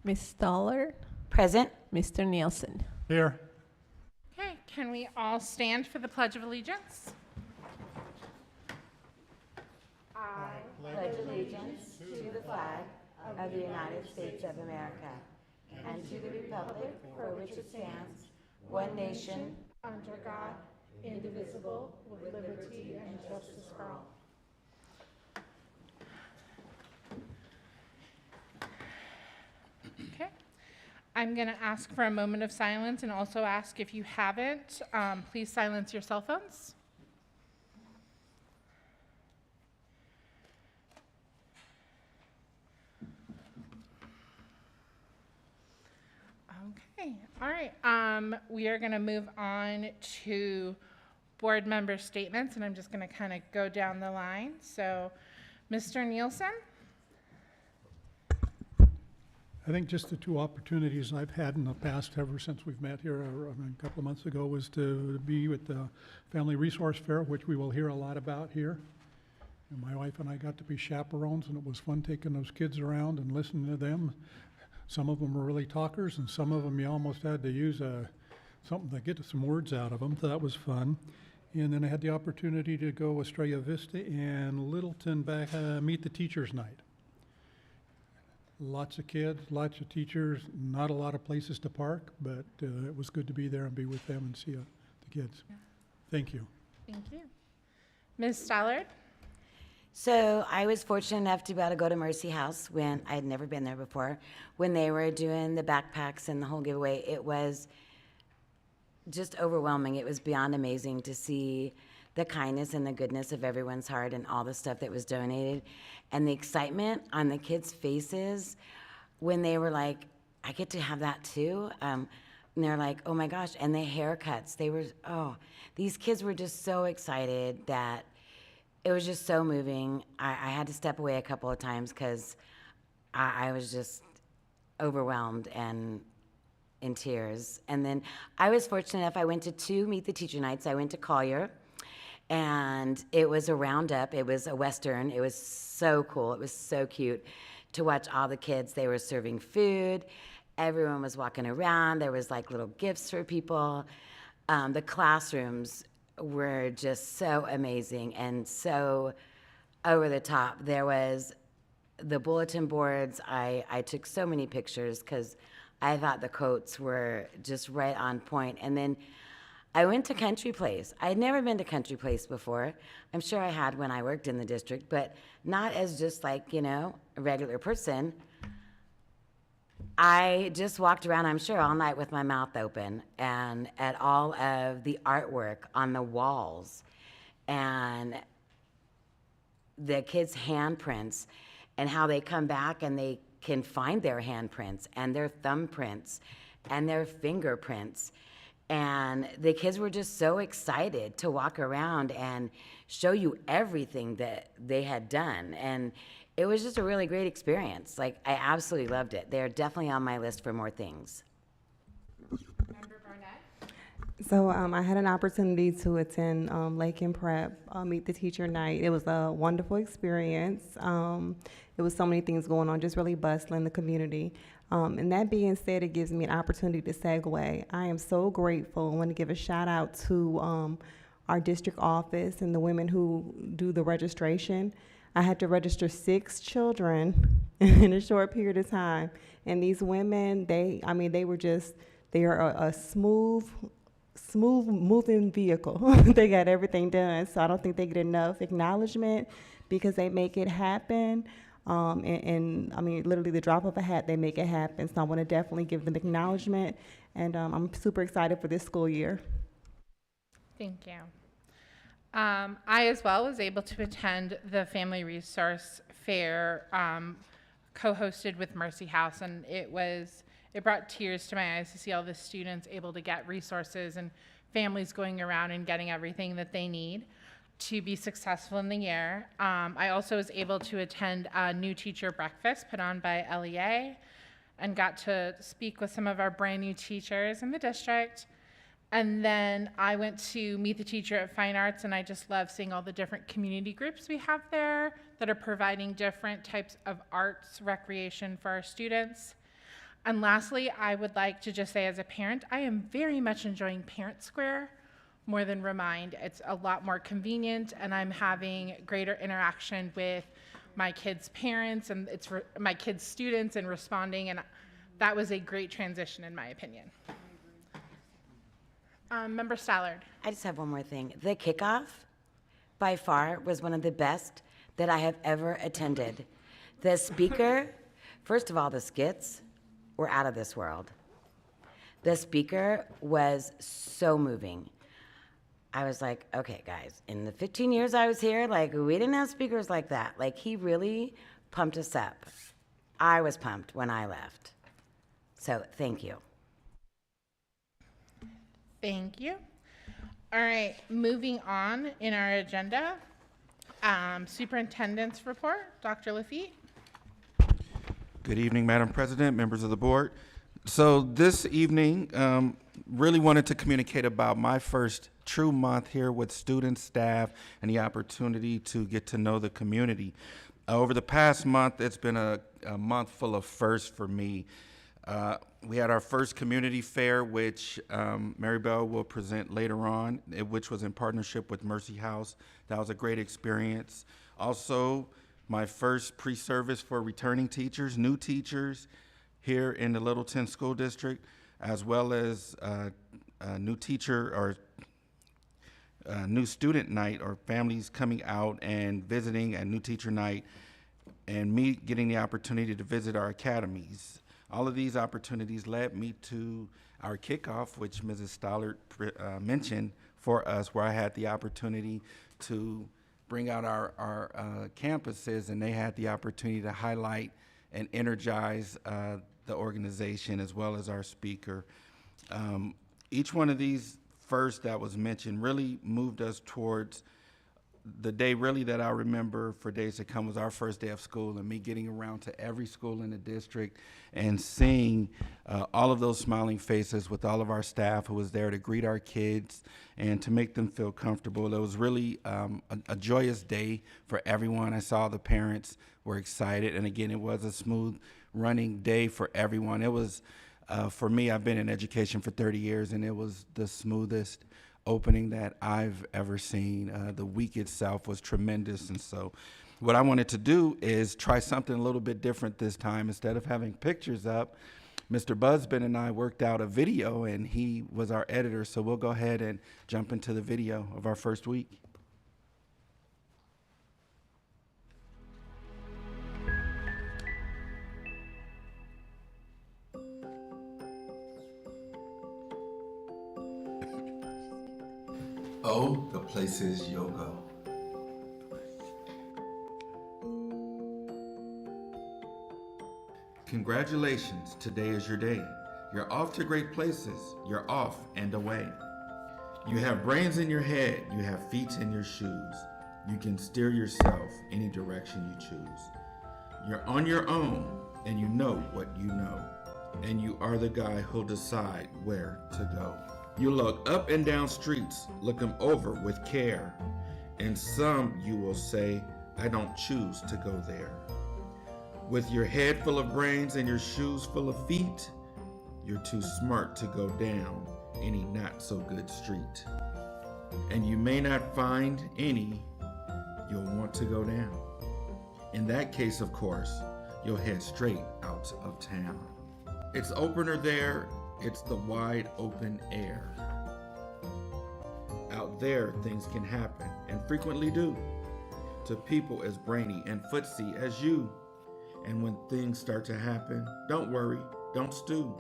Ms. Stoller, Present. Mr. Nielsen. Here. Okay, can we all stand for the Pledge of Allegiance? Pledge allegiance to the flag of the United States of America and to the republic for which it stands, one nation, Under God, indivisible, with liberty and justice for all. Okay, I'm going to ask for a moment of silence and also ask if you haven't, please silence your cell phones. Okay, all right. We are going to move on to board member statements, and I'm just going to kind of go down the line. So, Mr. Nielsen? I think just the two opportunities I've had in the past ever since we've met here a couple of months ago was to be at the Family Resource Fair, which we will hear a lot about here. And my wife and I got to be chaperones, and it was fun taking those kids around and listening to them. Some of them were really talkers, and some of them you almost had to use something to get some words out of them, so that was fun. And then I had the opportunity to go Estrella Vista and Littleton back, meet the teachers' night. Lots of kids, lots of teachers, not a lot of places to park, but it was good to be there and be with them and see the kids. Yeah. Thank you. Thank you. Ms. Stallard? So I was fortunate enough to be able to go to Mercy House when I had never been there before. When they were doing the backpacks and the whole giveaway, it was just overwhelming. It was beyond amazing to see the kindness and the goodness of everyone's heart and all the stuff that was donated and the excitement on the kids' faces when they were like, I get to have that too. And they're like, oh my gosh, and the haircuts, these kids were just so excited that it was just so moving. I had to step away a couple of times because I was just overwhelmed and in tears. And then I was fortunate enough, I went to 2 Meet the Teacher nights. I went to Collier, and it was a roundup. It was a Western. It was so cool. It was so cute to watch all the kids. They were serving food. Everyone was walking around. There was like little gifts for people. The classrooms were just so amazing and so over the top. There was the bulletin boards. I took so many pictures because I thought the quotes were just right on point. And then I went to Country Place. I had never been to Country Place before. I'm sure I had when I worked in the district, but not as just like, a regular person. I just walked around, I'm sure, all night with my mouth open and at all of the artwork on the walls and the kids' handprints and how they come back and they can find their handprints and their thumbprints and their fingerprints. And the kids were just so excited to walk around and show you everything that they had done. And it was just a really great experience. Like, I absolutely loved it. They're definitely on my list for more things. Member Barnett? So I had an opportunity to attend Lake and Prep, Meet the Teacher night. It was a wonderful experience. It was so many things going on, just really bustling the community. And that being said, it gives me an opportunity to segue. I am so grateful. I want to give a shout out to our district office and the women who do the registration. I had to register 6 children in a short period of time. And these women, they are a smooth moving vehicle. They got everything done. So I don't think they get enough acknowledgement because they make it happen. Literally the drop of a hat, they make it happen. So I want to definitely give them acknowledgement. And I'm super excited for this school year. Thank you. I as well was able to attend the Family Resource Fair co-hosted with Mercy House, and it brought tears to my eyes to see all the students able to get resources and families going around and getting everything that they need to be successful in the year. I also was able to attend a new teacher breakfast put on by LEA and got to speak with some of our brand new teachers in the district. And then I went to Meet the Teacher at Fine Arts, and I just love seeing all the different community groups we have there that are providing different types of arts recreation for our students. And lastly, I would like to just say as a parent, I am very much enjoying Parent Square more than Remind. It's a lot more convenient, and I'm having greater interaction with my kids' parents and my kids' students and responding, and that was a great transition in my opinion. Member Stallard. I just have one more thing. The kickoff, by far, was one of the best that I have ever attended. The speaker, first of all, the skits were out of this world. The speaker was so moving. I was like, okay, guys, in the 15 years I was here, like, we didn't have speakers like that. Like, he really pumped us up. I was pumped when I left. So, thank you. Thank you. All right, moving on in our agenda, Superintendent's report. Dr. Lafitte. Good evening, Madam President, members of the board. So this evening, really wanted to communicate about my first true month here with students, staff, and the opportunity to get to know the community. Over the past month, it's been a month full of firsts for me. We had our first community fair, which Mary Bell will present later on, which was in partnership with Mercy House. That was a great experience. Also, my first pre-service for returning teachers, new teachers here in the Littleton School District, as well as a new teacher or new student night, or families coming out and visiting a new teacher night, and me getting the opportunity to visit our academies. All of these opportunities led me to our kickoff, which Mrs. Stollard mentioned for us, where I had the opportunity to bring out our campuses, and they had the opportunity to highlight and energize the organization as well as our speaker. Each one of these first that was mentioned really moved us towards the day really that I remember for days to come was our first day of school, and me getting around to every school in the district and seeing all of those smiling faces with all of our staff who was there to greet our kids and to make them feel comfortable. It was really a joyous day for everyone. I saw the parents were excited, and again, it was a smooth running day for everyone. It was, for me, I've been in education for 30 years, and it was the smoothest opening that I've ever seen. The week itself was tremendous, and so what I wanted to do is try something a little bit different this time. Instead of having pictures up, Mr. Busbin and I worked out a video, and he was our editor, so we'll go ahead and jump into the video of our first week. Oh, the places you'll go. Congratulations, today is your day. You're off to great places. You're off and away. You have brains in your head. You have feet in your shoes. You can steer yourself any direction you choose. You're on your own, and you know what you know. And you are the guy who'll decide where to go. You look up and down streets, look them over with care. And some you will say, I don't choose to go there. With your head full of brains and your shoes full of feet, you're too smart to go down any not so good street. And you may not find any you'll want to go down. In that case, of course, you'll head straight out of town. It's opener there. It's the wide open air. Out there, things can happen, and frequently do, to people as brainy and footsy as you. And when things start to happen, don't worry, don't stew.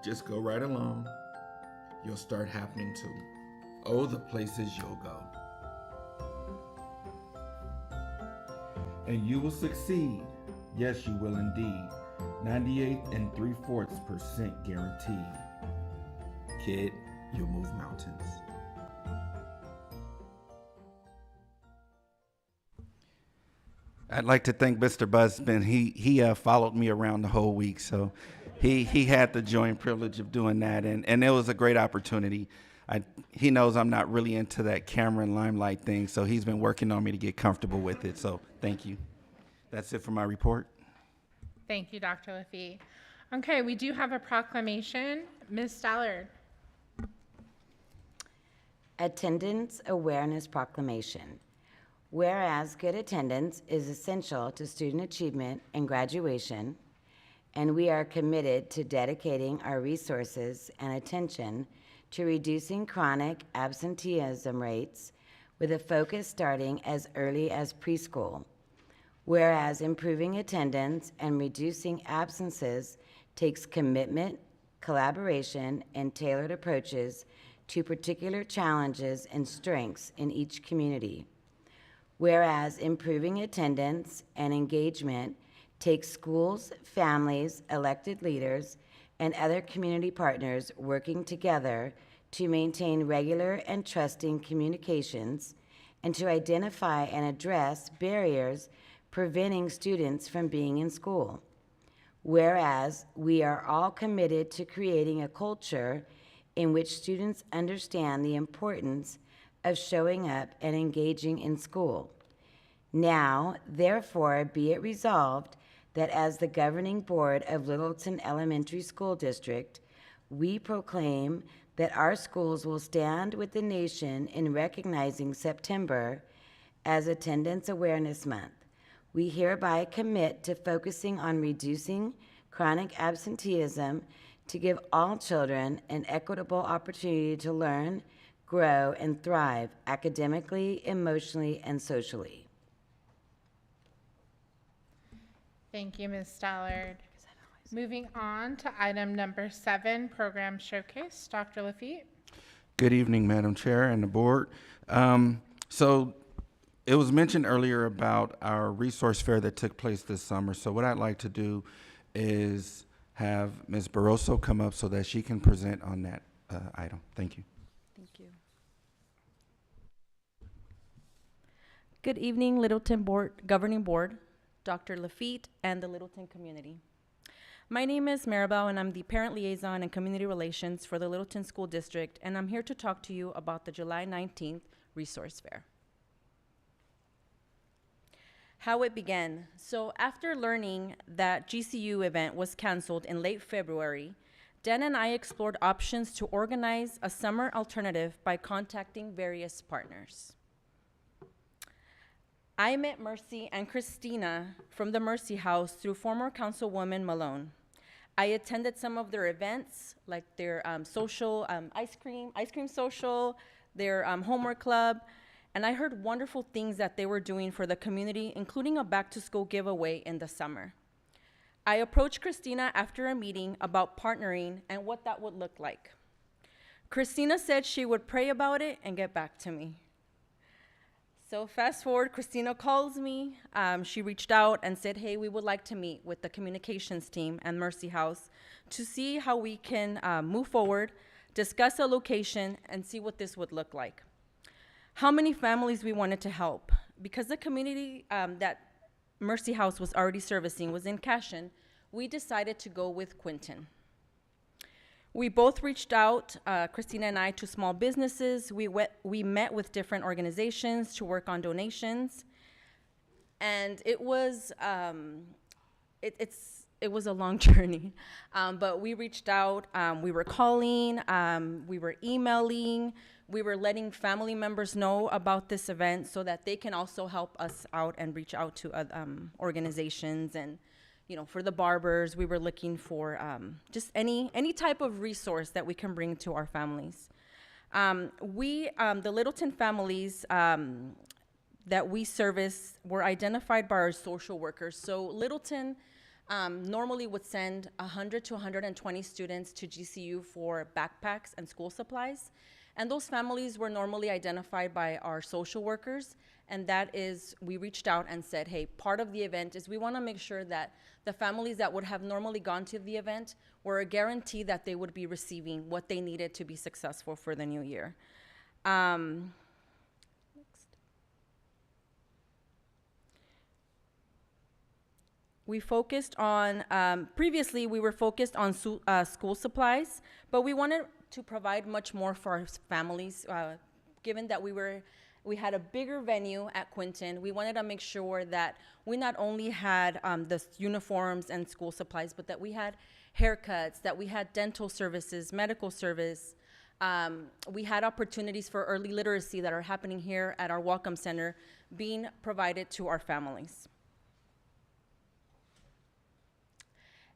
Just go right along. You'll start happening too. Oh, the places you'll go. And you will succeed. Yes, you will indeed. 98 3/4% guaranteed. Kid, you'll move mountains. I'd like to thank Mr. Busbin. He followed me around the whole week, so he had the joy and privilege of doing that, and it was a great opportunity. He knows I'm not really into that camera and limelight thing, so he's been working on me to get comfortable with it, so thank you. That's it for my report. Thank you, Dr. Lafitte. Okay, we do have a proclamation. Ms. Stallard. Attendance Awareness Proclamation. Whereas good attendance is essential to student achievement and graduation, and we are committed to dedicating our resources and attention to reducing chronic absenteeism rates with a focus starting as early as preschool. Whereas improving attendance and reducing absences takes commitment, collaboration, and tailored approaches to particular challenges and strengths in each community. Whereas improving attendance and engagement takes schools, families, elected leaders, and other community partners working together to maintain regular and trusting communications and to identify and address barriers preventing students from being in school. Whereas we are all committed to creating a culture in which students understand the importance of showing up and engaging in school. Now, therefore, be it resolved that as the governing board of Littleton Elementary School District, we proclaim that our schools will stand with the nation in recognizing September as Attendance Awareness Month. We hereby commit to focusing on reducing chronic absenteeism to give all children an equitable opportunity to learn, grow, and thrive academically, emotionally, and socially. Thank you, Ms. Stallard. Moving on to item number 7, program showcase. Dr. Lafitte. Good evening, Madam Chair and the board. So it was mentioned earlier about our resource fair that took place this summer. So what I'd like to do is have Ms. Barroso come up so that she can present on that item. Thank you. Thank you. Good evening, Littleton Governing Board, Dr. Lafitte, and the Littleton community. My name is Maribel, and I'm the Parent Liaison and Community Relations for the Littleton School District, and I'm here to talk to you about the July 19th Resource Fair. How it began. So after learning that GCU event was canceled in late February, Dan and I explored options to organize a summer alternative by contacting various partners. I met Mercy and Christina from the Mercy House through former Councilwoman Malone. I attended some of their events, like their social ice cream social, their homework club, and I heard wonderful things that they were doing for the community, including a back-to-school giveaway in the summer. I approached Christina after a meeting about partnering and what that would look like. Christina said she would pray about it and get back to me. So fast forward, Christina calls me. She reached out and said, hey, we would like to meet with the communications team and Mercy House to see how we can move forward, discuss a location, and see what this would look like. How many families we wanted to help. Because the community that Mercy House was already servicing was in Cashin, we decided to go with Quinton. We both reached out, Christina and I, to small businesses. We met with different organizations to work on donations. And it was, it was a long journey. But we reached out, we were calling, we were emailing, we were letting family members know about this event so that they can also help us out and reach out to organizations. And for the barbers, we were looking for just any type of resource that we can bring to our families. The Littleton families that we service were identified by our social workers. So Littleton normally would send 100 to 120 students to GCU for backpacks and school supplies. And those families were normally identified by our social workers. And that is, we reached out and said, hey, part of the event is we want to make sure that the families that would have normally gone to the event were a guarantee that they would be receiving what they needed to be successful for the new year. Next. We focused on, previously we were focused on school supplies, but we wanted to provide much more for our families, given that we had a bigger venue at Quinton. We wanted to make sure that we not only had the uniforms and school supplies, but that we had haircuts, that we had dental services, medical service. We had opportunities for early literacy that are happening here at our Welcome Center being provided to our families.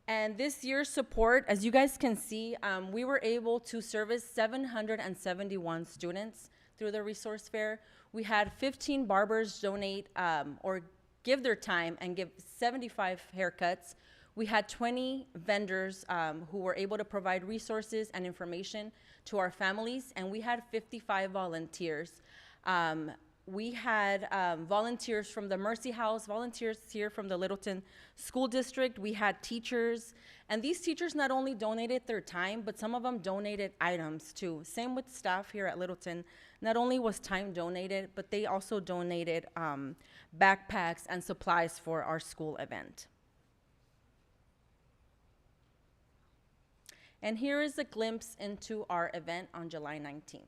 And this year's support, as you guys can see, we were able to service 771 students through the resource fair. We had 15 barbers donate or give their time and give 75 haircuts. We had 20 vendors who were able to provide resources and information to our families, and we had 55 volunteers. We had volunteers from the Mercy House, volunteers here from the Littleton School District. We had teachers, and these teachers not only donated their time, but some of them donated items too. Same with staff here at Littleton. Not only was time donated, but they also donated backpacks and supplies for our school event. And here is a glimpse into our event on July 19th.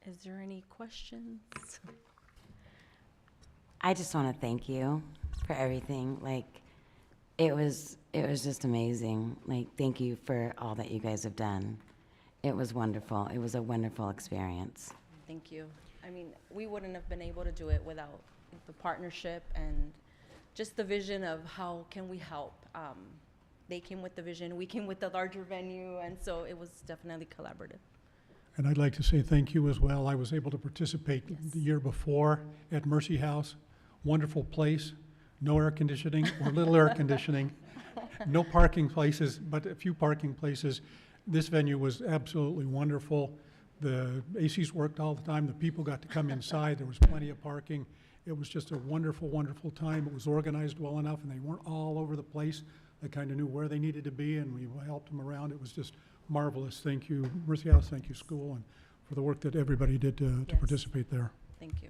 Is there any questions? I just want to thank you for everything. Like, it was just amazing. Like, thank you for all that you guys have done. It was wonderful. It was a wonderful experience. Thank you. I mean, we wouldn't have been able to do it without the partnership and just the vision of how can we help. They came with the vision, we came with the larger venue, and so it was definitely collaborative. And I'd like to say thank you as well. I was able to participate the year before at Mercy House. Wonderful place, no air conditioning or little air conditioning, no parking places, but a few parking places. This venue was absolutely wonderful. The ACs worked all the time. The people got to come inside. There was plenty of parking. It was just a wonderful, wonderful time. It was organized well enough, and they weren't all over the place. They kind of knew where they needed to be, and we helped them around. It was just marvelous. Thank you, Mercy House. Thank you, school, and for the work that everybody did to Yes. participate there. Thank you.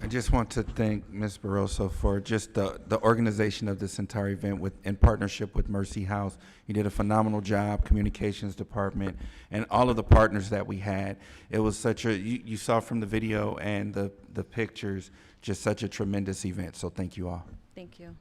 I just want to thank Ms. Barroso for just the organization of this entire event in partnership with Mercy House. You did a phenomenal job, communications department, and all of the partners that we had. It was such a, you saw from the video and the pictures, just such a tremendous event. So thank you all. Thank you.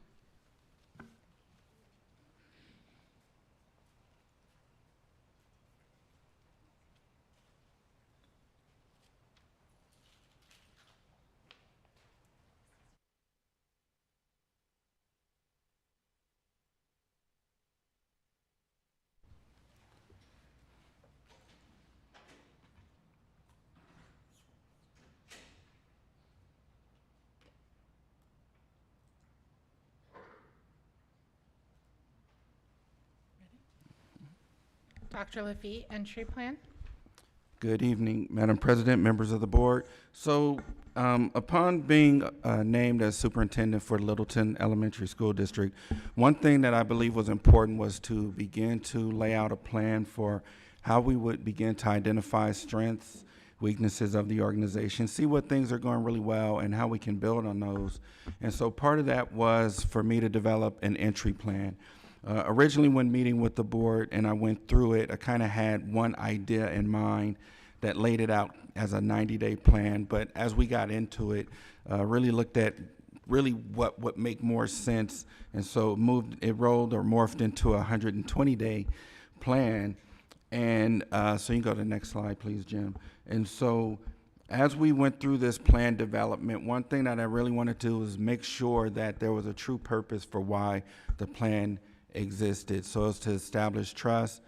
Dr. Lafitte, entry plan? Good evening, Madam President, members of the board. So, upon being named as superintendent for Littleton Elementary School District, one thing that I believe was important was to begin to lay out a plan for how we would begin to identify strengths, weaknesses of the organization, see what things are going really well, and how we can build on those. And so part of that was for me to develop an entry plan. Originally, when meeting with the board and I went through it, I kind of had one idea in mind that laid it out as a 90-day plan. But as we got into it, really looked at really what would make more sense. And so it rolled or morphed into a 120-day plan. And so you can go to the next slide, please, Jim. And so as we went through this plan development, one thing that I really wanted to do was make sure that there was a true purpose for why the plan existed. So it's to establish trust,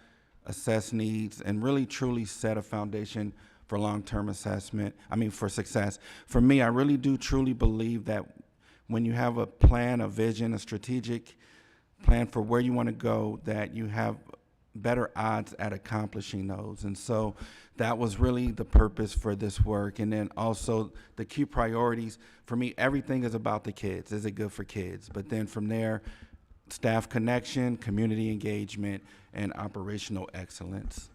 assess needs, and really truly set a foundation for long-term for success. For me, I really do truly believe that when you have a plan, a vision, a strategic plan for where you want to go, that you have better odds at accomplishing those. And so that was really the purpose for this work. And then also the key priorities, for me, everything is about the kids. Is it good for kids? But then from there, staff connection, community engagement, and operational excellence.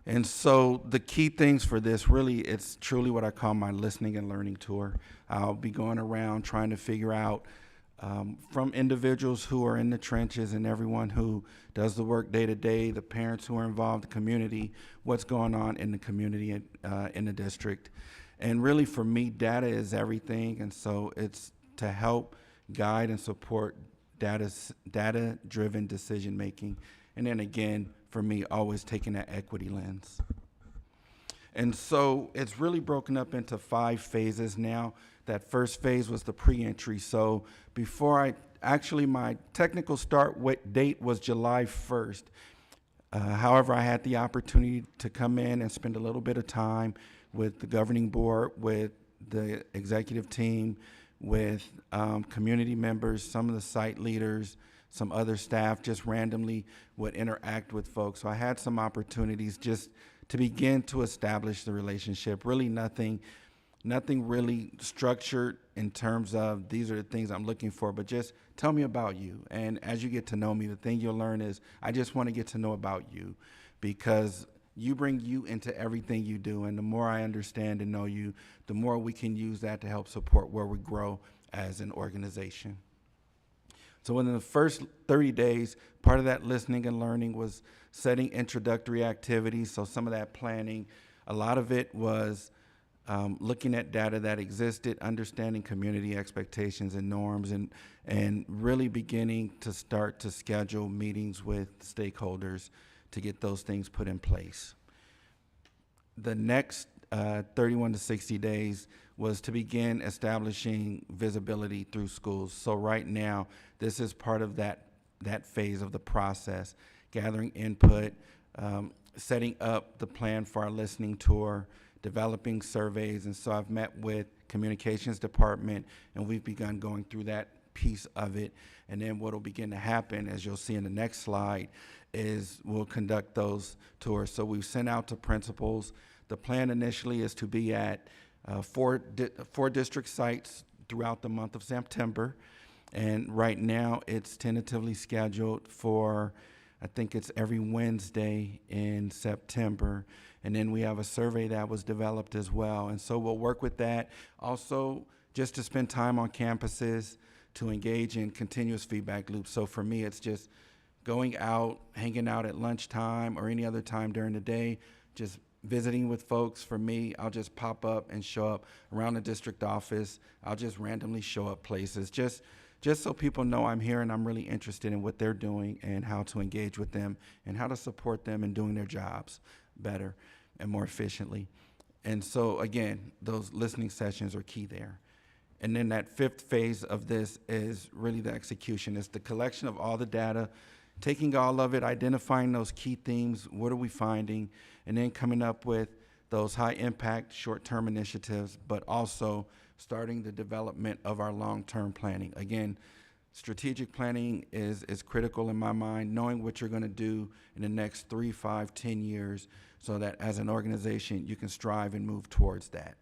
And so the key things for this, really, it's truly what I call my listening and learning tour. I'll be going around trying to figure out from individuals who are in the trenches and everyone who does the work day to day, the parents who are involved, the community, what's going on in the community in the district. And really for me, data is everything. And so it's to help guide and support data-driven decision making. And then again, for me, always taking that equity lens. And so it's really broken up into 5 phases now. That first phase was the pre-entry. So before my technical start date was July 1st. However, I had the opportunity to come in and spend a little bit of time with the governing board, with the executive team, with community members, some of the site leaders, some other staff, just randomly would interact with folks. So I had some opportunities just to begin to establish the relationship. Really nothing really structured in terms of these are the things I'm looking for, but just tell me about you. And as you get to know me, the thing you'll learn is I just want to get to know about you, because you bring you into everything you do. And the more I understand and know you, the more we can use that to help support where we grow as an organization. So within the first 30 days, part of that listening and learning was setting introductory activities. So some of that planning, a lot of it was looking at data that existed, understanding community expectations and norms, and really beginning to start to schedule meetings with stakeholders to get those things put in place. The next 31 to 60 days was to begin establishing visibility through schools. So right now, this is part of that phase of the process, gathering input, setting up the plan for our listening tour, developing surveys. And so I've met with communications department, and we've begun going through that piece of it. And then what will begin to happen, as you'll see in the next slide, is we'll conduct those tours. So we've sent out to principals. The plan initially is to be at four district sites throughout the month of September. And right now it's tentatively scheduled for, I think it's every Wednesday in September. And then we have a survey that was developed as well. And so we'll work with that. Also, just to spend time on campuses, to engage in continuous feedback loops. So for me, it's just going out, hanging out at lunchtime or any other time during the day, just visiting with folks. For me, I'll just pop up and show up around the district office. I'll just randomly show up places, just so people know I'm here and I'm really interested in what they're doing and how to engage with them and how to support them in doing their jobs better and more efficiently. And so again, those listening sessions are key there. And then that 5th phase of this is really the execution. It's the collection of all the data, taking all of it, identifying those key themes, what are we finding, and then coming up with those high impact short-term initiatives, but also starting the development of our long-term planning. Again, Strategic planning is critical in my mind, knowing what you're going to do in the next 3, 5, 10 years so that as an organization you can strive and move towards that.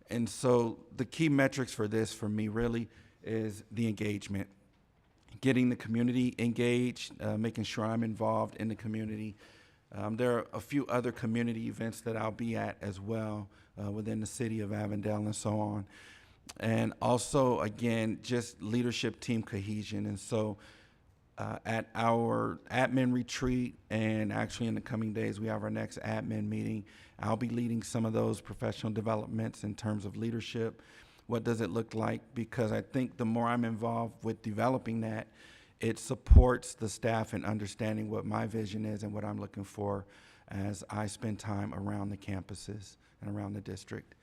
And so the key metrics for this for me really is the engagement, getting the community engaged, making sure I'm involved in the community. There are a few other community events that I'll be at as well within the city of Avondale and so on. And also, again, just leadership team cohesion. And so at our admin retreat, and actually in the coming days, we have our next admin meeting. I'll be leading some of those professional developments in terms of leadership. What does it look like? Because I think the more I'm involved with developing that, it supports the staff in understanding what my vision is and what I'm looking for as I spend time around the campuses and around the district.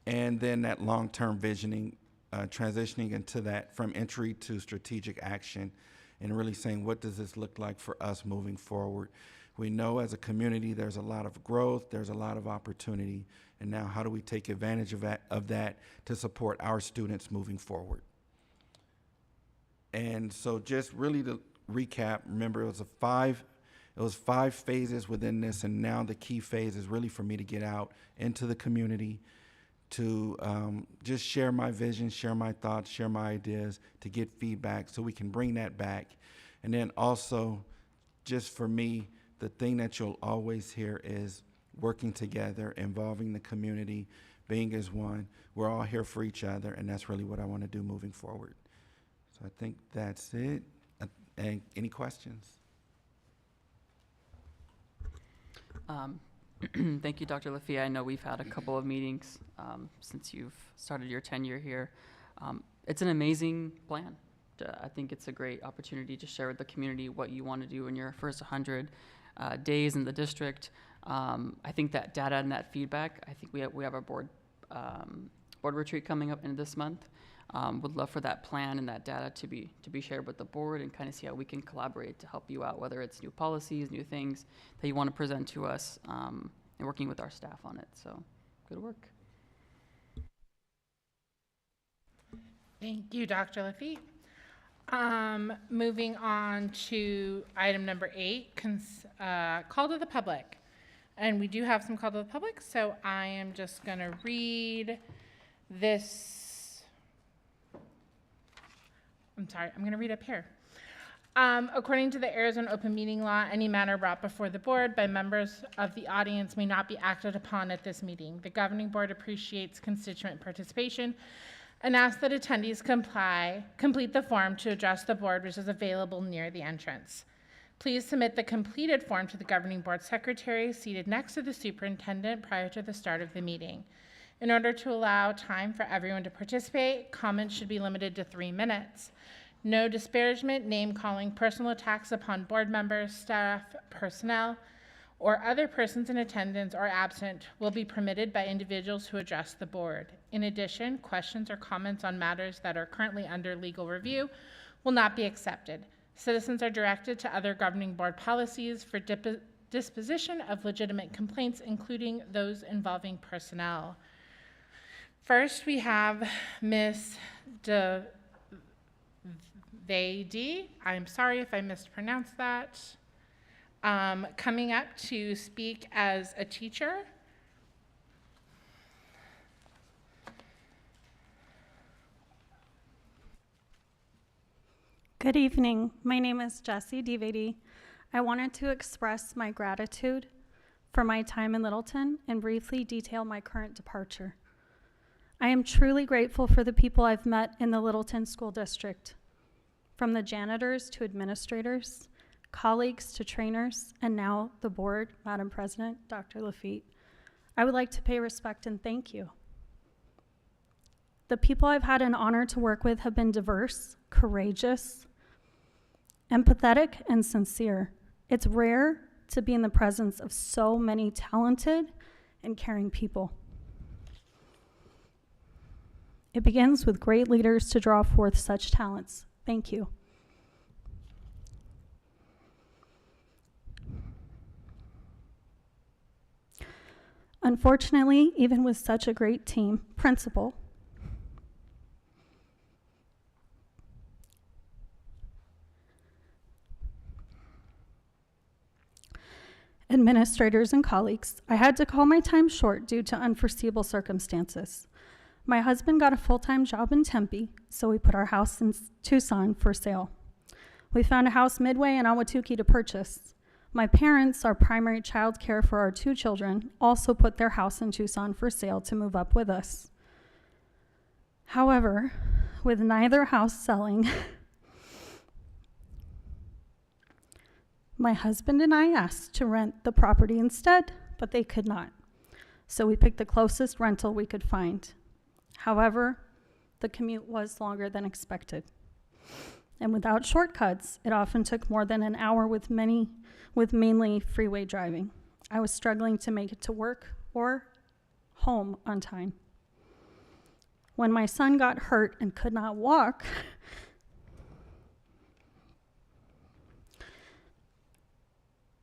And then that long-term visioning, transitioning into that from entry to strategic action and really saying, what does this look like for us moving forward? We know as a community there's a lot of growth, there's a lot of opportunity, and now how do we take advantage of that to support our students moving forward? And so just really to recap, remember it was 5 phases within this, and now the key phase is really for me to get out into the community, to just share my vision, share my thoughts, share my ideas, to get feedback so we can bring that back. And then also, just for me, the thing that you'll always hear is working together, involving the community, being as one. We're all here for each other, and that's really what I want to do moving forward. So I think that's it. And any questions? Thank you, Dr. Lafia. I know we've had a couple of meetings since you've started your tenure here. It's an amazing plan. I think it's a great opportunity to share with the community what you want to do in your first 100 days in the district. I think that data and that feedback, I think we have our board retreat coming up in this month. Would love for that plan and that data to be shared with the board and kind of see how we can collaborate to help you out, whether it's new policies, new things that you want to present to us, and working with our staff on it. So good work. Thank you, Dr. Lafitte. Moving on to item number 8, call to the public. And we do have some call to the public, so I am just going to read this. I'm sorry, I'm going to read up here. According to the Arizona Open Meeting Law, any matter brought before the board by members of the audience may not be acted upon at this meeting. The governing board appreciates constituent participation and asks that attendees complete the form to address the board, which is available near the entrance. Please submit the completed form to the governing board secretary seated next to the superintendent prior to the start of the meeting. In order to allow time for everyone to participate, comments should be limited to 3 minutes. No disparagement, name-calling, personal attacks upon board members, staff, personnel, or other persons in attendance or absent will be permitted by individuals who address the board. In addition, questions or comments on matters that are currently under legal review will not be accepted. Citizens are directed to other governing board policies for disposition of legitimate complaints, including those involving personnel. First, we have Ms. DeVady. I'm sorry if I mispronounced that. Coming up to speak as a teacher. Good evening. My name is Jessie DeVady. I wanted to express my gratitude for my time in Littleton and briefly detail my current departure. I am truly grateful for the people I've met in the Littleton School District, from the janitors to administrators, colleagues to trainers, and now the board, Madam President, Dr. Lafitte. I would like to pay respect and thank you. The people I've had an honor to work with have been diverse, courageous, empathetic, and sincere. It's rare to be in the presence of so many talented and caring people. It begins with great leaders to draw forth such talents. Thank you. Unfortunately, even with such a great team, principal, administrators, and colleagues, I had to call my time short due to unforeseeable circumstances. My husband got a full-time job in Tempe, so we put our house in Tucson for sale. We found a house midway in Ahwatukee to purchase. My parents, our primary child care for our 2 children, also put their house in Tucson for sale to move up with us. However, with neither house selling, my husband and I asked to rent the property instead, but they could not. So we picked the closest rental we could find. However, the commute was longer than expected. And without shortcuts, it often took more than an hour with mainly freeway driving. I was struggling to make it to work or home on time. When my son got hurt and could not walk,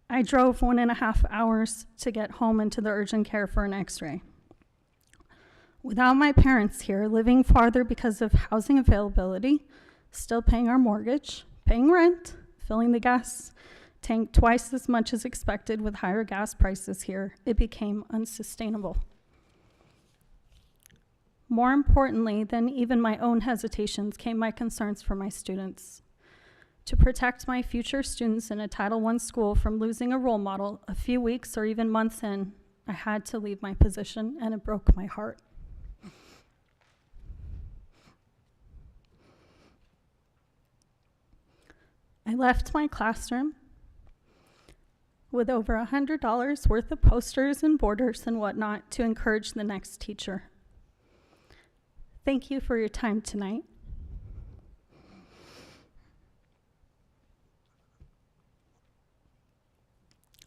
I drove 1.5 hours to get home into the urgent care for an x-ray. Without my parents here, living farther because of housing availability, still paying our mortgage, paying rent, filling the gas tank twice as much as expected with higher gas prices here, it became unsustainable. More importantly than even my own hesitations came my concerns for my students. To protect my future students in a Title I school from losing a role model a few weeks or even months in, I had to leave my position, and it broke my heart. I left my classroom with over $100 worth of posters and borders and whatnot to encourage the next teacher. Thank you for your time tonight.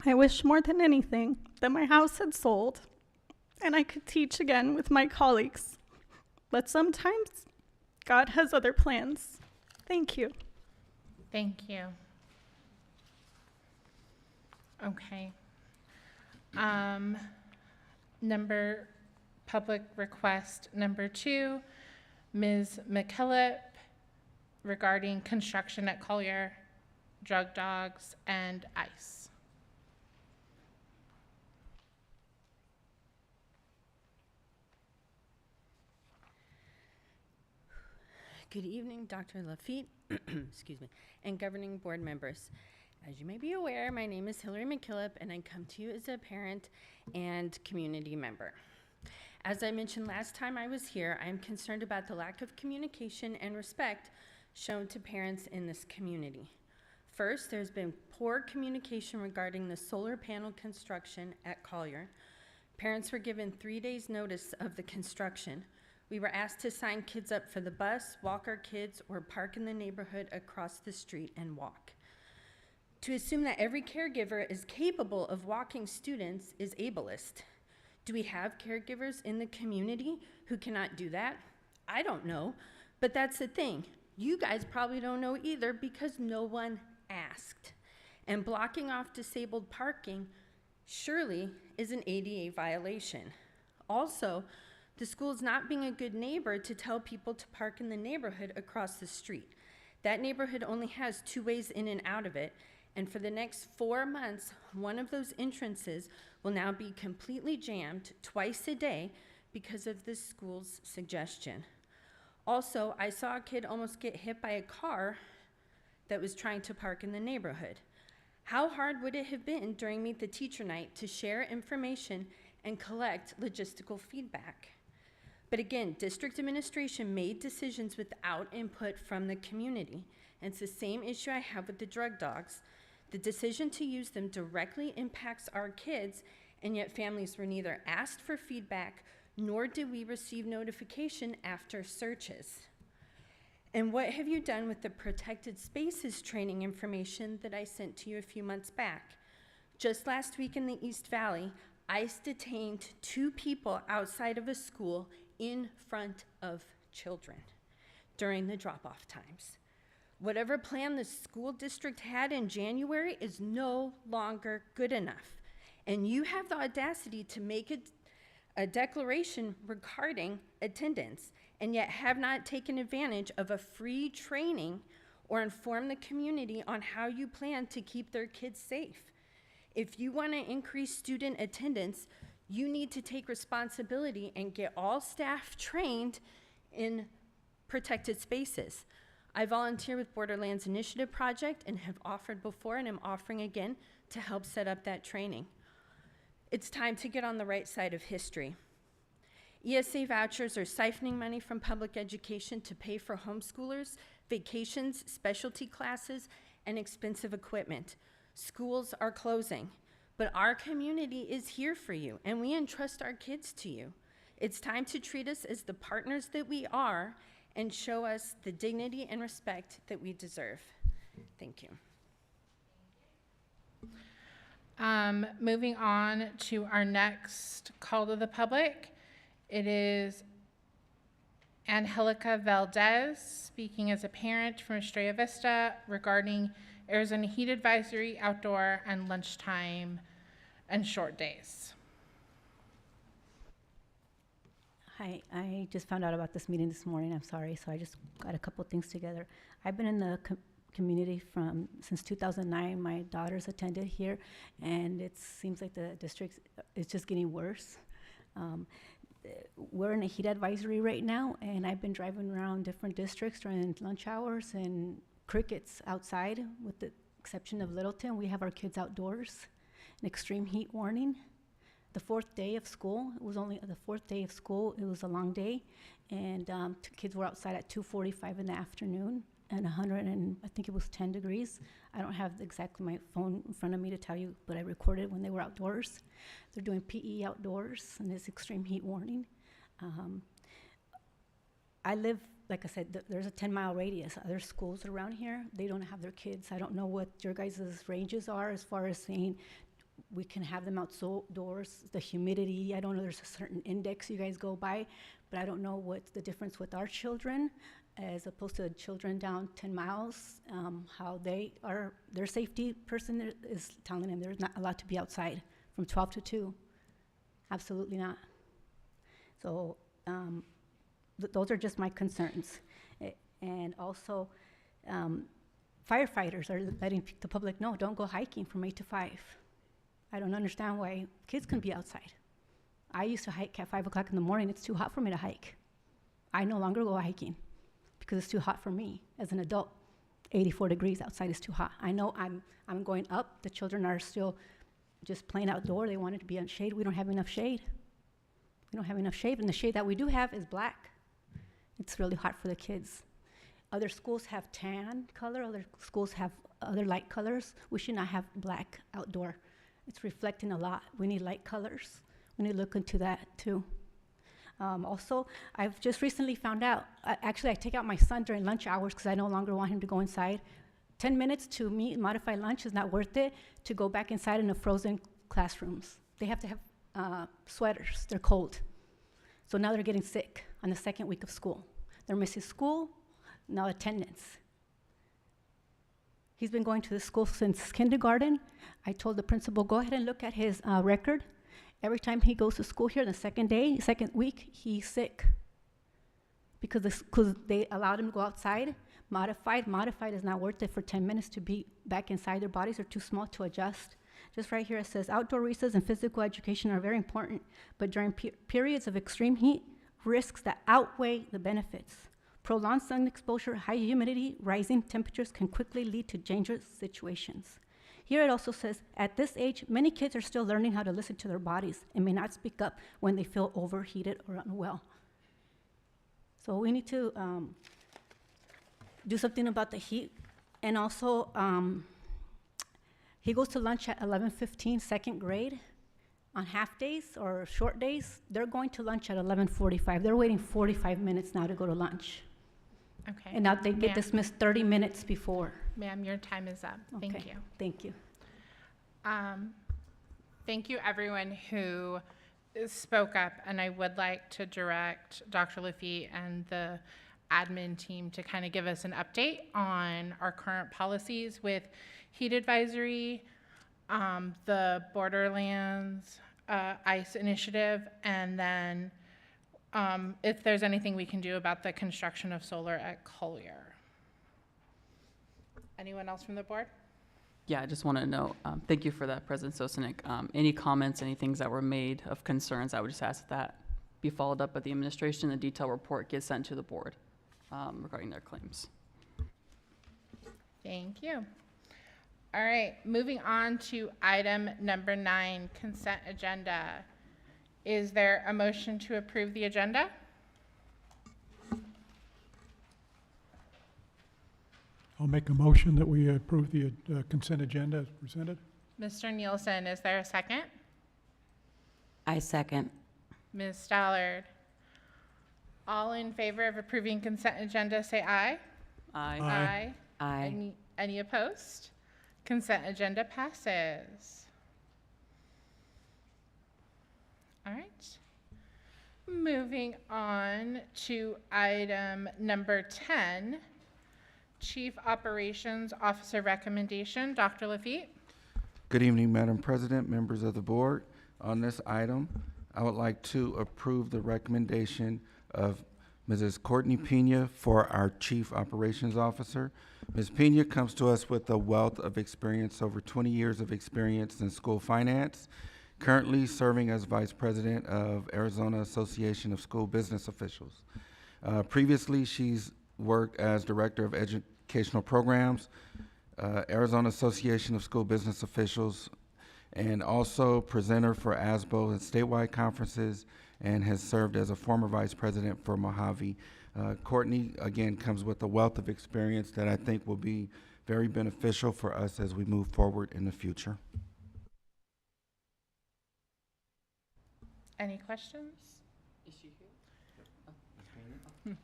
I wish more than anything that my house had sold and I could teach again with my colleagues. But sometimes God has other plans. Thank you. Thank you. Okay. Public request number 2, Ms. McKillop, regarding construction at Collier, drug dogs, and ICE. Good evening, Dr. Lafitte, excuse me, and governing board members. As you may be aware, my name is Hillary McKillop, and I come to you as a parent and community member. As I mentioned last time I was here, I am concerned about the lack of communication and respect shown to parents in this community. First, there's been poor communication regarding the solar panel construction at Collier. Parents were given 3 days notice of the construction. We were asked to sign kids up for the bus, walk our kids, or park in the neighborhood across the street and walk. To assume that every caregiver is capable of walking students is ableist. Do we have caregivers in the community who cannot do that? I don't know, but that's the thing. You guys probably don't know either because no one asked. And blocking off disabled parking surely is an ADA violation. Also, the school is not being a good neighbor to tell people to park in the neighborhood across the street. That neighborhood only has 2 ways in and out of it, and for the next 4 months, one of those entrances will now be completely jammed twice a day because of the school's suggestion. Also, I saw a kid almost get hit by a car that was trying to park in the neighborhood. How hard would it have been during Meet the Teacher Night to share information and collect logistical feedback? But again, district administration made decisions without input from the community. And it's the same issue I have with the drug dogs. The decision to use them directly impacts our kids, and yet families were neither asked for feedback nor did we receive notification after searches. And what have you done with the protected spaces training information that I sent to you a few months back? Just last week in the East Valley, ICE detained 2 people outside of a school in front of children during the drop-off times. Whatever plan the school district had in January is no longer good enough. And you have the audacity to make a declaration regarding attendance, and yet have not taken advantage of a free training or inform the community on how you plan to keep their kids safe. If you want to increase student attendance, you need to take responsibility and get all staff trained in protected spaces. I volunteer with Borderlands Initiative Project and have offered before and am offering again to help set up that training. It's time to get on the right side of history. ESA vouchers are siphoning money from public education to pay for homeschoolers, vacations, specialty classes, and expensive equipment. Schools are closing, but our community is here for you, and we entrust our kids to you. It's time to treat us as the partners that we are and show us the dignity and respect that we deserve. Thank you. Moving on to our next call to the public. It is Angelica Valdez speaking as a parent from Estrella Vista regarding Arizona heat advisory, outdoor, and lunchtime and short days. Hi, I just found out about this meeting this morning. I'm sorry, so I just got a couple things together. I've been in the community since 2009. My daughters attended here, and it seems like the district is just getting worse. We're in a heat advisory right now, and I've been driving around different districts during lunch hours, and crickets outside, with the exception of Littleton. We have our kids outdoors. An extreme heat warning. The fourth day of school, it was only the fourth day of school, it was a long day, and kids were outside at 2:45 in the afternoon, and 100 and I think it was 10 degrees. I don't have exactly my phone in front of me to tell you, but I recorded when they were outdoors. They're doing PE outdoors, and this extreme heat warning. I live, like I said, there's a 10-mile radius. Other schools around here, they don't have their kids. I don't know what your guys' ranges are as far as saying we can have them outdoors, the humidity. I don't know, there's a certain index you guys go by, but I don't know what's the difference with our children as opposed to children down 10 miles, how they are, their safety person is telling them they're not allowed to be outside from 12 to 2. Absolutely not. So those are just my concerns. And also, firefighters are letting the public know, don't go hiking from 8 to 5. I don't understand why kids can be outside. I used to hike at 5 o'clock in the morning. It's too hot for me to hike. I no longer go hiking because it's too hot for me as an adult. 84 degrees outside is too hot. I know I'm going up. The children are still just playing outdoor. They wanted to be on shade. We don't have enough shade. We don't have enough shade, and the shade that we do have is black. It's really hot for the kids. Other schools have tan color. Other schools have other light colors. We should not have black outdoor. It's reflecting a lot. We need light colors. We need to look into that too. Also, I've just recently found out, actually I take out my son during lunch hours because I no longer want him to go inside. 10 minutes to meet and modify lunch is not worth it to go back inside in the frozen classrooms. They have to have sweaters, they're cold. So now they're getting sick on the second week of school. They're missing school, now attendance. He's been going to the school since kindergarten. I told the principal, go ahead and look at his record. Every time he goes to school here, the second week, he's sick. Because they allowed him to go outside. Modified is not worth it for 10 minutes to be back inside. Their bodies are too small to adjust. Just right here it says, outdoor recess and physical education are very important, but during periods of extreme heat, risks that outweigh the benefits. Prolonged sun exposure, high humidity, rising temperatures can quickly lead to dangerous situations. Here it also says, at this age, many kids are still learning how to listen to their bodies and may not speak up when they feel overheated or unwell. So we need to do something about the heat. And also, he goes to lunch at 11:15, second grade. On half days or short days, they're going to lunch at 11:45. They're waiting 45 minutes now to go to lunch. Okay. And now they get Ma'am. dismissed 30 minutes before. Ma'am, your time is up. Thank Okay, you. Thank you. Thank you, everyone who spoke up, and I would like to direct Dr. Lafitte and the admin team to kind of give us an update on our current policies with heat advisory, the Borderlands ICE initiative, and then if there's anything we can do about the construction of solar at Collier. Anyone else from the board? Yeah, I just want to know, thank you for that, President Sosnick. Any comments, any things that were made of concerns, I would just ask that be followed up by the administration. The detailed report gets sent to the board regarding their claims. Thank you. All right, moving on to item number 9, consent agenda. Is there a motion to approve the agenda? I'll make a motion that we approve the consent agenda as presented. Mr. Nielsen, is there a second? I second. Ms. Stallard? All in favor of approving consent agenda, say aye. Aye. Aye. Aye. Any opposed? Consent agenda passes. All right. Moving on to item number 10, Chief Operations Officer recommendation. Dr. Lafitte? Good evening, Madam President, members of the board. On this item, I would like to approve the recommendation of Mrs. Courtney Pena for our Chief Operations Officer. Ms. Pena comes to us with a wealth of experience, over 20 years of experience in school finance, currently serving as Vice President of Arizona Association of School Business Officials. Previously, she's worked as Director of Educational Programs, Arizona Association of School Business Officials, and also presenter for ASBO and statewide conferences, and has served as a former Vice President for Mojave. Courtney, again, comes with a wealth of experience that I think will be very beneficial for us as we move forward in the future. Any questions? Is she here?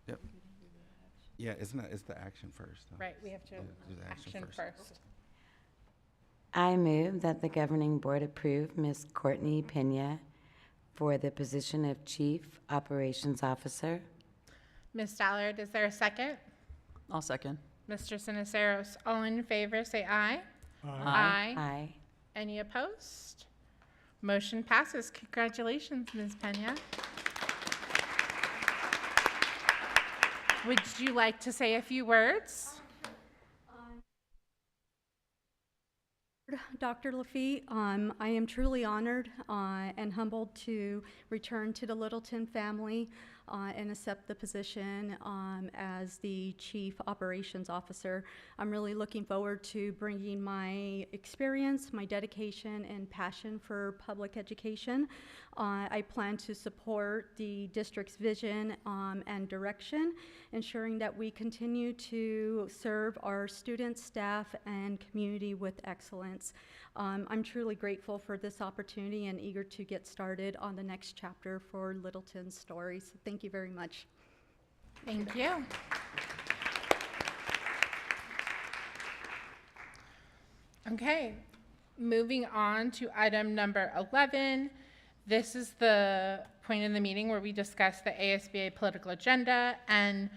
Yep. Yeah, it's the action first. though. Right, we have to Do the action first. I move that the governing board approve Ms. Courtney Pena for the position of Chief Operations Officer. Ms. Stallard, is there a second? I'll second. Mr. Siniceros, all in favor, say aye. Aye. Aye. Any opposed? Motion passes. Congratulations, Ms. Pena. Would you like to say a few words? Dr. Lafitte, I am truly honored and humbled to return to the Littleton family and accept the position as the Chief Operations Officer. I'm really looking forward to bringing my experience, my dedication, and passion for public education. I plan to support the district's vision and direction, ensuring that we continue to serve our students, staff, and community with excellence. I'm truly grateful for this opportunity and eager to get started on the next chapter for Littleton's story. So thank you very much. Thank you. Okay, moving on to item number 11. This is the point in the meeting where we discuss the ASBA political agenda and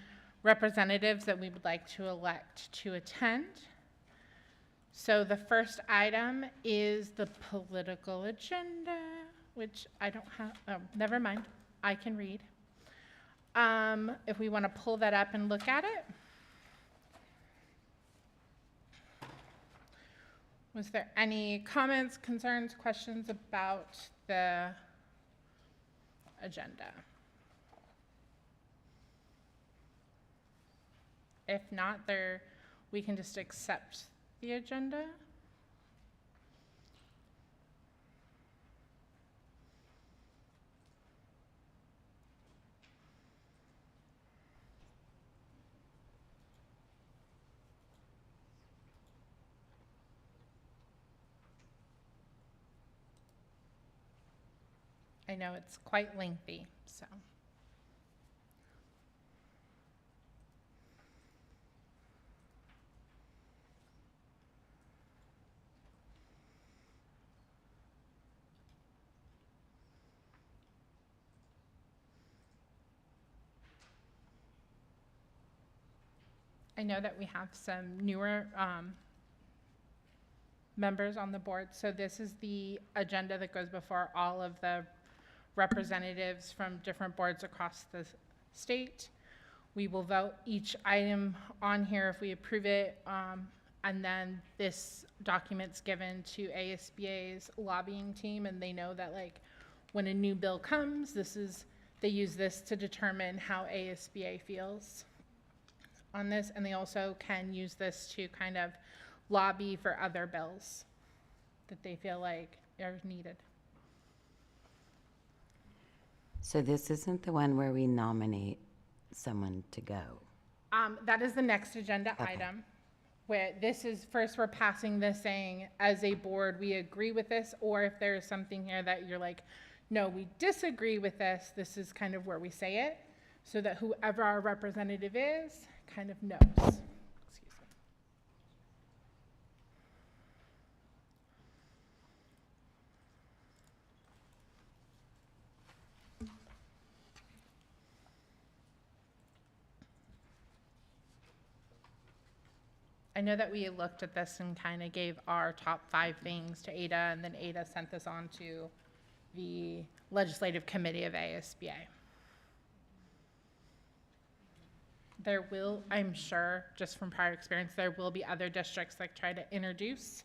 representatives that we would like to elect to attend. So the first item is the political agenda, which I don't have, oh, never mind, I can read. If we want to pull that up and look at it. Was there any comments, concerns, questions about the agenda? If not, we can just accept the agenda. I know it's quite lengthy, so. I know that we have some newer members on the board, so this is the agenda that goes before all of the representatives from different boards across the state. We will vote each item on here if we approve it And then this document's given to ASBA's lobbying team, and they know that like when a new bill comes, they use this to determine how ASBA feels on this, and they also can use this to kind of lobby for other bills that they feel like are needed. So this isn't the one where we nominate someone to go? That is the next agenda Okay. item, where this is, first we're passing this saying, as a board, we agree with this, or if there is something here that you're like, no, we disagree with this, this is kind of where we say it, so that whoever our representative is kind of knows. Excuse me. I know that we looked at this and kind of gave our top 5 things to Ada, and then Ada sent this on to the Legislative Committee of ASBA. There will, I'm sure, just from prior experience, there will be other districts that try to introduce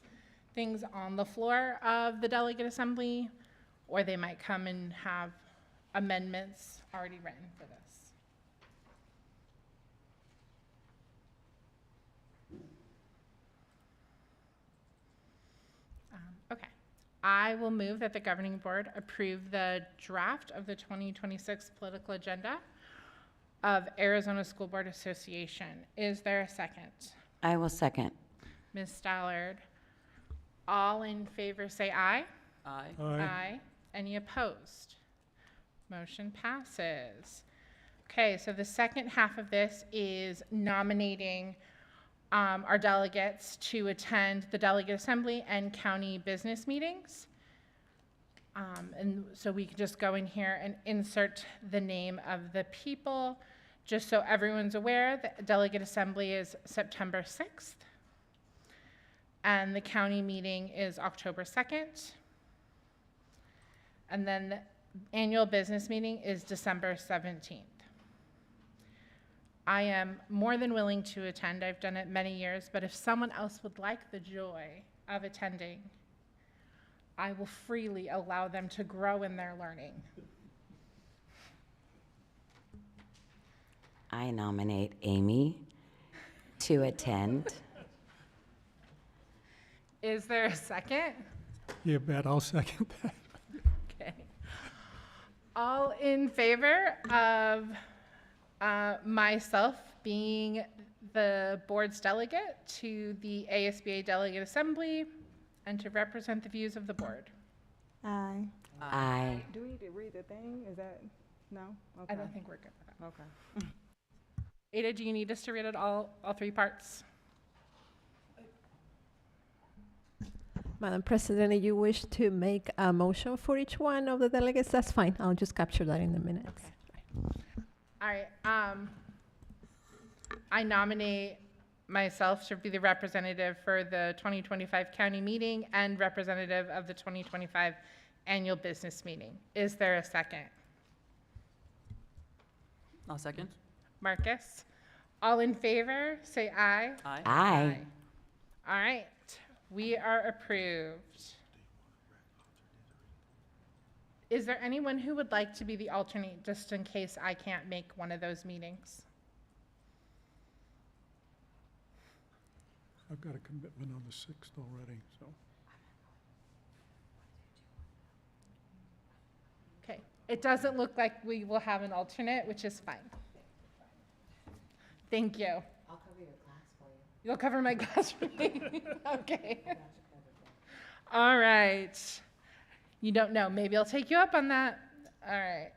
things on the floor of the delegate assembly, or they might come and have amendments already written for this. Okay. I will move that the governing board approve the draft of the 2026 political agenda of Arizona School Board Association. Is there a second? I will second. Ms. Stallard, all in favor say aye. Aye. Aye. Any opposed? Motion passes. Okay, so the second half of this is nominating our delegates to attend the delegate assembly and county business meetings. And so we can just go in here and insert the name of the people, just so everyone's aware. The delegate assembly is September 6th, and the county meeting is October 2nd. And then the annual business meeting is December 17th. I am more than willing to attend. I've done it many years, but if someone else would like the joy of attending, I will freely allow them to grow in their learning. I nominate Amy to attend. Is there a second? You bet, I'll second that. Okay. All in favor of myself being the board's delegate to the ASBA Delegate Assembly and to represent the views of the board? Aye. Aye. Do we need to read the thing? Is that, no? I don't think we're good with that. Okay. Ada, do you need us to read it all 3 parts? Madam President, if you wish to make a motion for each one of the delegates, that's fine. I'll just capture that in the minutes. All right, I nominate myself to be the representative for the 2025 county meeting and representative of the 2025 annual business meeting. Is there a second? I'll second. Marcus? All in favor, say aye. Aye. Aye. All right, we are approved. Is there anyone who would like to be the alternate, just in case I can't make one of those meetings? I've got a commitment on the 6th already, so. Okay, it doesn't look like we will have an alternate, which is fine. Thank you. I'll cover your class for you. You'll cover my class for me? Okay. All right. You don't know, maybe I'll take you up on that. All right,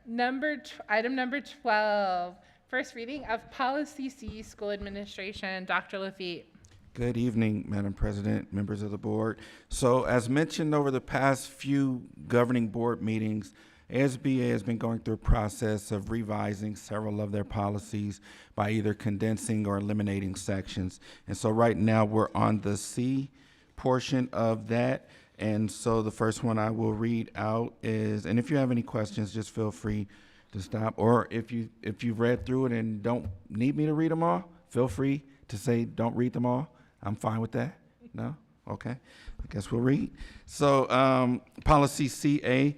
item number 12, first reading of Policy C, School Administration. Dr. Lafitte. Good evening, Madam President, members of the board. So as mentioned over the past few governing board meetings, ASBA has been going through a process of revising several of their policies by either condensing or eliminating sections. And so right now we're on the C portion of that. And so the first one I will read out is, and if you have any questions, just feel free to stop. Or if you've read through it and don't need me to read them all, feel free to say don't read them all. I'm fine with that. No? Okay. I guess we'll read. So, policy CA,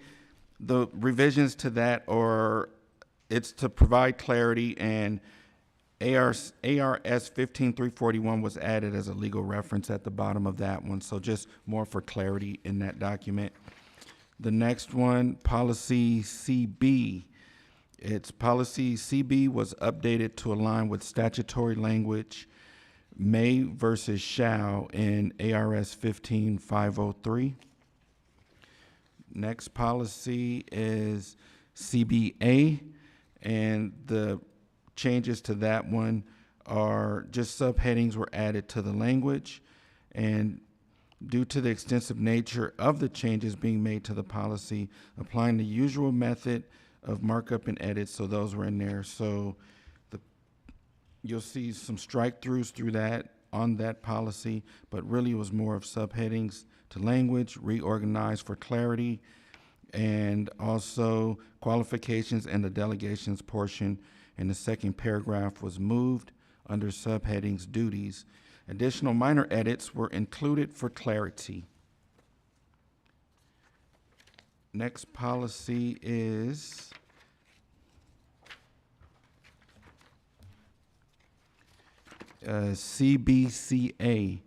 the revisions to that are, it's to provide clarity, and ARS 15341 was added as a legal reference at the bottom of that one. So just more for clarity in that document. The next one, policy CB. Its policy CB was updated to align with statutory language, may versus shall in ARS 15503. Next policy is CBA, and the changes to that one are just subheadings were added to the language, and due to the extensive nature of the changes being made to the policy, applying the usual method of markup and edits, so those were in there. So you'll see some strike-throughs through that on that policy, but really it was more of subheadings to language, reorganized for clarity, and also qualifications and the delegations portion in the second paragraph was moved under subheadings duties. Additional minor edits were included for clarity. Next policy is CBCA,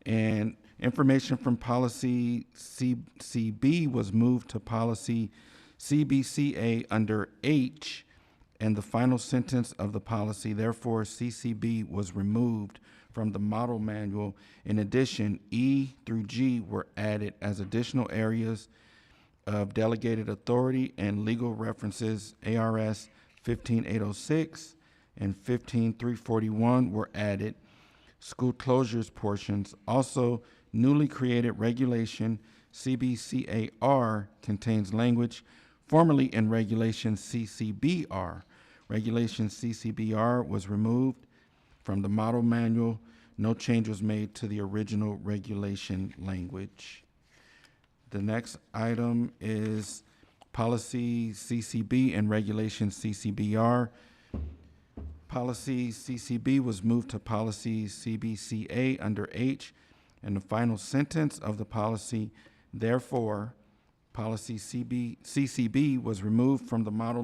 and information from policy CB was moved to policy CBCA under H, and the final sentence of the policy, therefore CCB, was removed from the model manual. In addition, E through G were added as additional areas of delegated authority, and legal references ARS 15806 and 15341 were added. School closures portions. Also, newly created regulation CBCAR contains language formerly in regulation CCBR. Regulation CCBR was removed from the model manual. No change was made to the original regulation language. The next item is policy CCB and regulation CCBR. Policy CCB was moved to policy CBCA under H, and the final sentence of the policy, therefore, policy CCB was removed from the model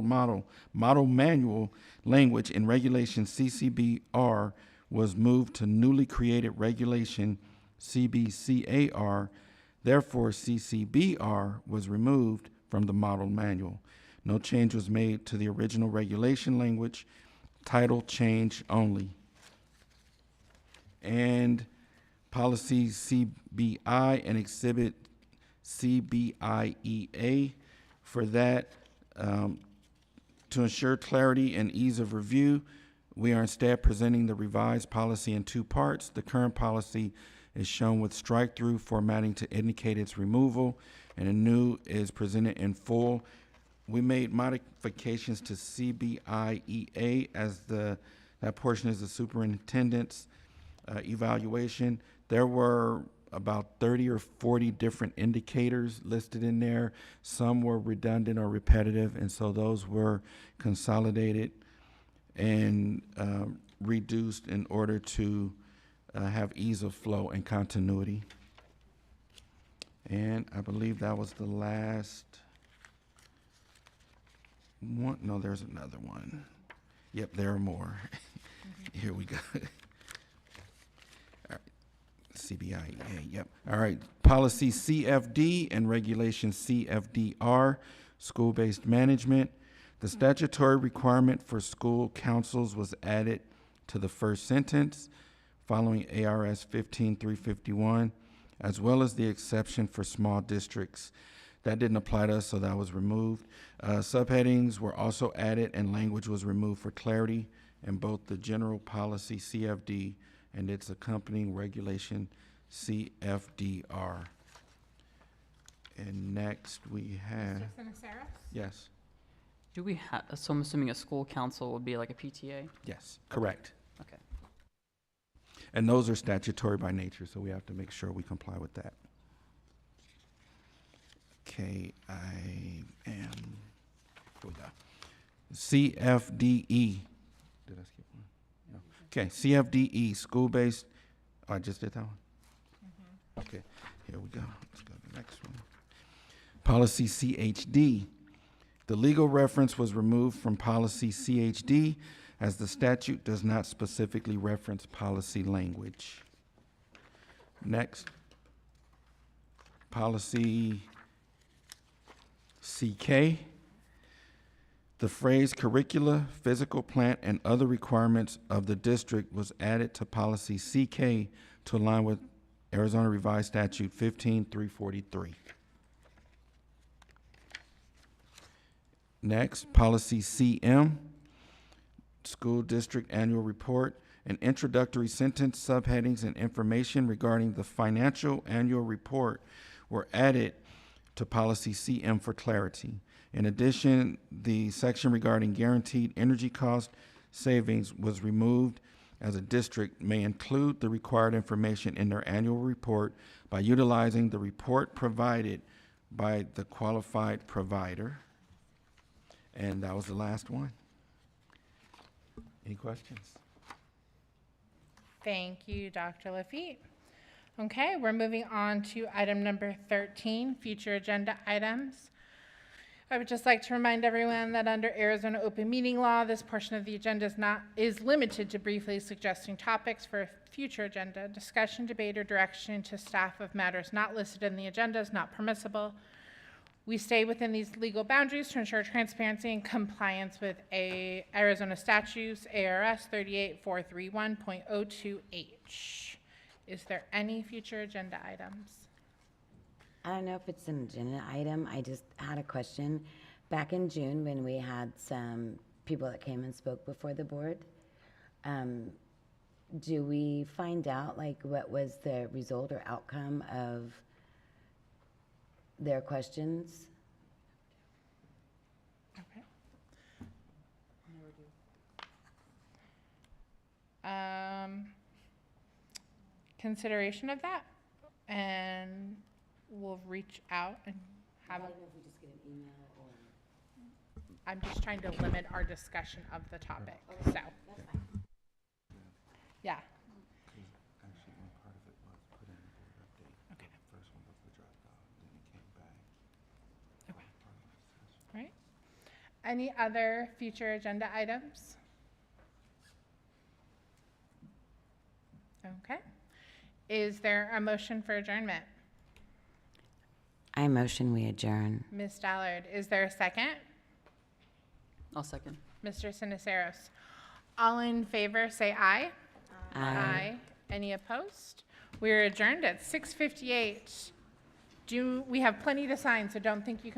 manual language in regulation CCBR was moved to newly created regulation CBCAR. Therefore, CCBR was removed from the model manual. No change was made to the original regulation language. Title change only. And policy CBI and exhibit CBIEA. For that, to ensure clarity and ease of review, we are instead presenting the revised policy in two parts. The current policy is shown with strike-through formatting to indicate its removal, and a new is presented in full. We made modifications to CBIEA as that portion is the superintendent's evaluation. There were about 30 or 40 different indicators listed in there. Some were redundant or repetitive, and so those were consolidated and reduced in order to have ease of flow and continuity. And I believe that was the last one. No, there's another one. Yep, there are more. Here we go. All right. CBIEA, yep. All right. Policy CFD and regulation CFDR, school-based management. The statutory requirement for school councils was added to the first sentence following ARS 15351, as well as the exception for small districts. That didn't apply to us, so that was removed. Subheadings were also added, and language was removed for clarity in both the general policy CFD and its accompanying regulation CFDR. And next we have, yes, Do we have, so I'm assuming a school council would be like a PTA? yes, correct. Okay. And those are statutory by nature, so we have to make sure we comply with that. Okay, I am, here we go. CFDE. Did I skip one? No. Okay, CFDE, school-based Oh, I just did that one? Okay, here we go. Let's go to the next one. Policy CHD. The legal reference was removed from policy CHD as the statute does not specifically reference policy language. Next. Policy CK. The phrase curricula, physical plant, and other requirements of the district was added to policy CK to align with Arizona Revised Statute 15343. Next, policy CM, school district annual report, and introductory sentence, subheadings, and information regarding the financial annual report were added to policy CM for clarity. In addition, the section regarding guaranteed energy cost savings was removed, as a district may include the required information in their annual report by utilizing the report provided by the qualified provider. And that was the last one. Any questions? Thank you, Dr. Lafitte. Okay, we're moving on to item number 13, future agenda items. I would just like to remind everyone that under Arizona open meeting law, this portion of the agenda is limited to briefly suggesting topics for a future agenda. Discussion, debate, or direction to staff of matters not listed in the agenda is not permissible. We stay within these legal boundaries to ensure transparency and compliance with Arizona statutes, ARS 38431.02H. Is there any future agenda items? I don't know if it's an agenda item. I just had a question. Back in June, when we had some people that came and spoke before the board, do we find out like what was the result or outcome of their questions? Okay. Consideration of that, and we'll reach out and have. I don't know if we just get an email or. I'm just trying to limit our discussion of the topic, so. That's fine. Yeah. Actually, one part of it was put in the board update. Okay. The first one was the dropped off, then it came back. Okay. All right. Any other future agenda items? Okay. Is there a motion for adjournment? I motion we adjourn. Ms. Dallard, is there a second? I'll second. Mr. Siniceros. All in favor, say aye. Aye. Any opposed? We're adjourned at 6:58. We have plenty to sign, so don't think you can